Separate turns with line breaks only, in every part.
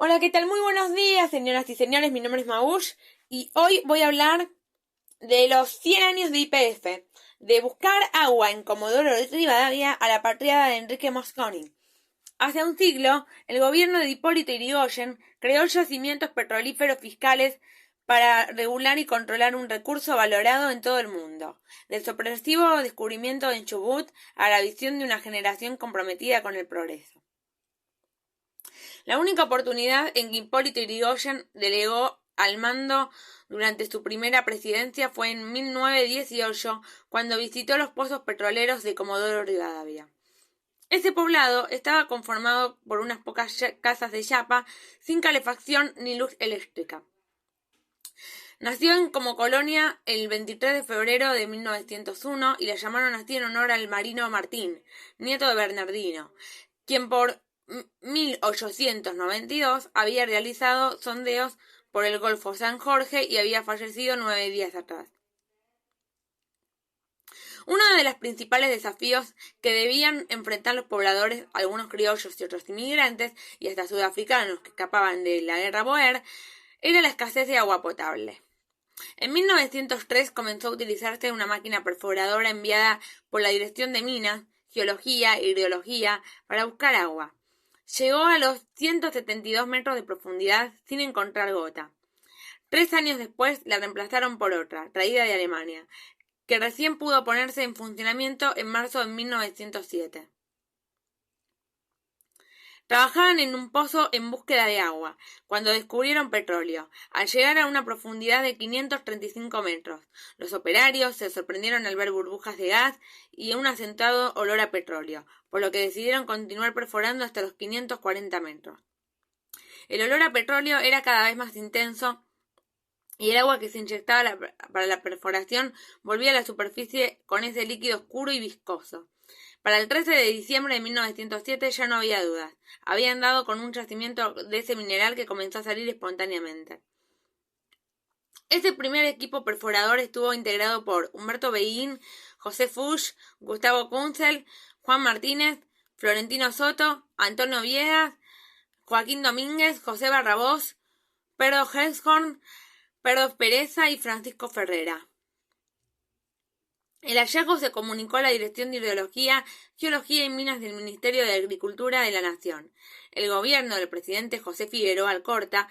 Hola, ¿qué tal? Muy buenos días, señoras y señores. Mi nombre es Magush y hoy voy a hablar de los 100 años de YPF, de buscar agua en Comodoro Rivadavia a la partida de Enrique Mosconi. Hace un siglo, el gobierno de Hipólito Yrigoyen creó yacimientos petrolíferos fiscales para regular y controlar un recurso valorado en todo el mundo, del sorpresivo descubrimiento en Chubut a la visión de una generación comprometida con el progreso. La única oportunidad en que Hipólito Yrigoyen delegó al mando durante su primera presidencia fue en 1918, cuando visitó los pozos petroleros de Comodoro Rivadavia. Ese poblado estaba conformado por unas pocas casas de chapa, sin calefacción ni luz eléctrica. Nació como colonia el 23 de febrero de 1901 y la llamaron así en honor al marino Martín, nieto de Bernardino, quien por 1892 había realizado sondeos por el Golfo San Jorge y había fallecido 9 días atrás. Uno de los principales desafíos que debían enfrentar los pobladores, algunos criollos y otros inmigrantes, y hasta sudafricanos que escapaban de la guerra Boer, era la escasez de agua potable. En 1903 comenzó a utilizarse una máquina perforadora enviada por la Dirección de Minas, Geología e Hidrología para buscar agua. Llegó a los 172 metros de profundidad sin encontrar gota. 3 años después la reemplazaron por otra, traída de Alemania, que recién pudo ponerse en funcionamiento en marzo de 1907. Trabajaban en un pozo en búsqueda de agua, cuando descubrieron petróleo, al llegar a una profundidad de 535 metros. Los operarios se sorprendieron al ver burbujas de gas y un acentuado olor a petróleo, por lo que decidieron continuar perforando hasta los 540 metros. El olor a petróleo era cada vez más intenso y el agua que se inyectaba para la perforación volvía a la superficie con ese líquido oscuro y viscoso. Para el 13 de diciembre de 1907 ya no había dudas. Habían dado con un yacimiento de ese mineral que comenzó a salir espontáneamente. Ese primer equipo perforador estuvo integrado por Humberto Beguín, José Fuchs, Gustavo Kunzel, Juan Martínez, Florentino Soto, Antonio Viegas, Joaquín Domínguez, José Barrabós, Pedro Henshorn, Pedro Pereza y Francisco Ferrera. El hallazgo se comunicó a la Dirección de Hidrología, Geología y Minas del Ministerio de Agricultura de la Nación. El gobierno del presidente José Figueroa Alcorta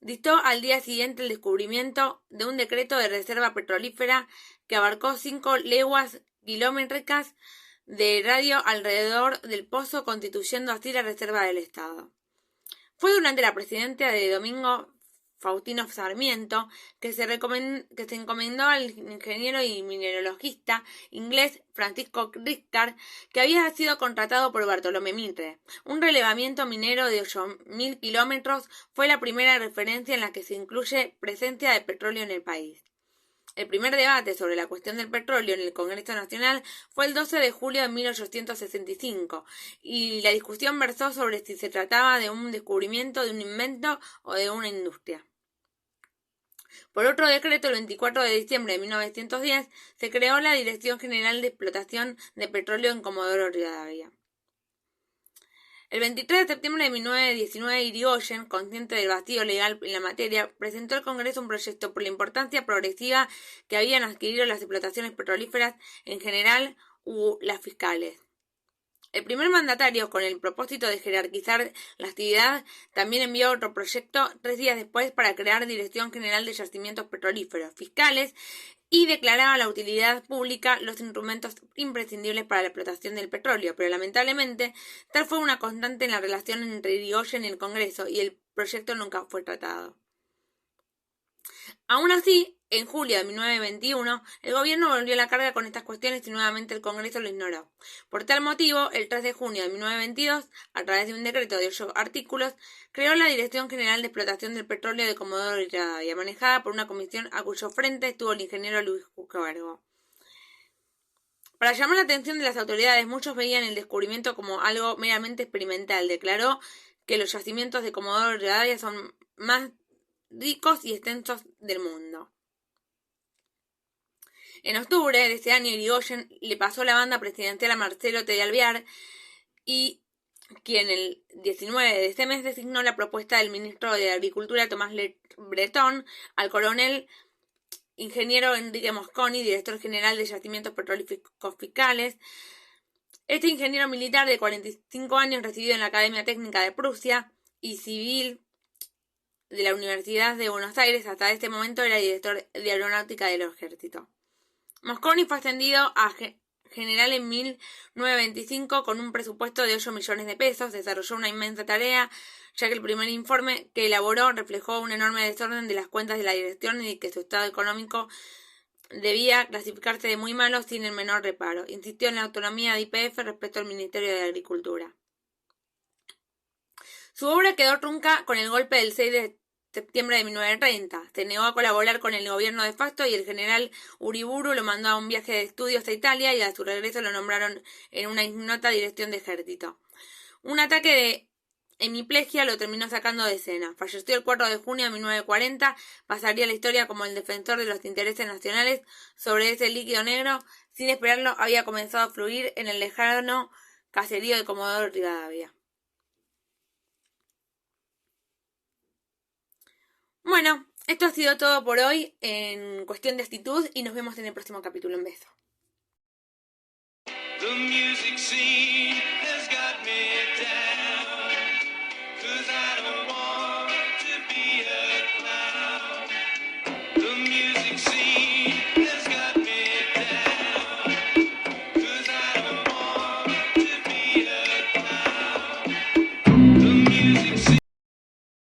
dictó al día siguiente el descubrimiento de un decreto de reserva petrolífera que abarcó 5 leguas kilométricas de radio alrededor del pozo, constituyendo así la reserva del Estado. Fue durante la presidencia de Domingo Faustino Sarmiento, que se encomendó al ingeniero y mineralogista inglés Francisco Richter, que había sido contratado por Bartolomé Mitre. Un relevamiento minero de 8.000 kilómetros fue la primera referencia en la que se incluye presencia de petróleo en el país. El primer debate sobre la cuestión del petróleo en el Congreso Nacional fue el 12 de julio de 1865, y la discusión versó sobre si se trataba de un descubrimiento, de un invento o de una industria. Por otro decreto, el 24 de diciembre de 1910, se creó la Dirección General de Explotación de Petróleo en Comodoro Rivadavia. El 23 de septiembre de 1919, Yrigoyen, consciente del vacío legal en la materia, presentó al Congreso un proyecto por la importancia progresiva que habían adquirido las explotaciones petrolíferas en general u las fiscales. El primer mandatario, con el propósito de jerarquizar la actividad, también envió otro proyecto 3 días después para crear Dirección General de Yacimientos Petrolíferos Fiscales y declaraba la utilidad pública los instrumentos imprescindibles para la explotación del petróleo, pero lamentablemente tal fue una constante en la relación entre Yrigoyen y el Congreso, y el proyecto nunca fue tratado. Aún así, en julio de 1921, el gobierno volvió a la carga con estas cuestiones y nuevamente el Congreso lo ignoró. Por tal motivo, el 3 de junio de 1922, a través de un decreto de 8 artículos, creó la Dirección General de Explotación del Petróleo de Comodoro Rivadavia, manejada por una comisión a cuyo frente estuvo el ingeniero Luis Cuervo. Para llamar la atención de las autoridades, muchos veían el descubrimiento como algo meramente experimental. Declaró que los yacimientos de Comodoro Rivadavia son más ricos y extensos del mundo. En octubre de ese año, Yrigoyen le pasó la banda presidencial a Marcelo T. de Alvear y quien el 19 de este mes designó la propuesta del ministro de Agricultura Tomás Le Breton al coronel ingeniero Enrique Mosconi, director general de Yacimientos Petrolíferos Fiscales. Este ingeniero militar de 45 años, recibido en la Academia Técnica de Prusia y civil de la Universidad de Buenos Aires, hasta este momento era director de Aeronáutica del Ejército. Mosconi fue ascendido a general en 1925 con un presupuesto de 8 millones de pesos. Desarrolló una inmensa tarea, ya que el primer informe que elaboró reflejó un enorme desorden de las cuentas de la dirección y que su estado económico debía clasificarse de muy malo sin el menor reparo. Insistió en la autonomía de YPF respecto al Ministerio de Agricultura. Su obra quedó trunca con el golpe del 6 de septiembre de 1930. Se negó a colaborar con el gobierno de facto y el general Uriburu lo mandó a un viaje de estudios a Italia y a su regreso lo nombraron en una ignota dirección de ejército. Un ataque de hemiplegia lo terminó sacando de escena. Falleció el 4 de junio de 1940, pasaría a la historia como el defensor de los intereses nacionales sobre ese líquido negro. Sin esperarlo, había comenzado a fluir en el lejano caserío de Comodoro Rivadavia. Bueno, esto ha sido todo por hoy en cuestión de actitud y nos vemos en el próximo capítulo. Un beso.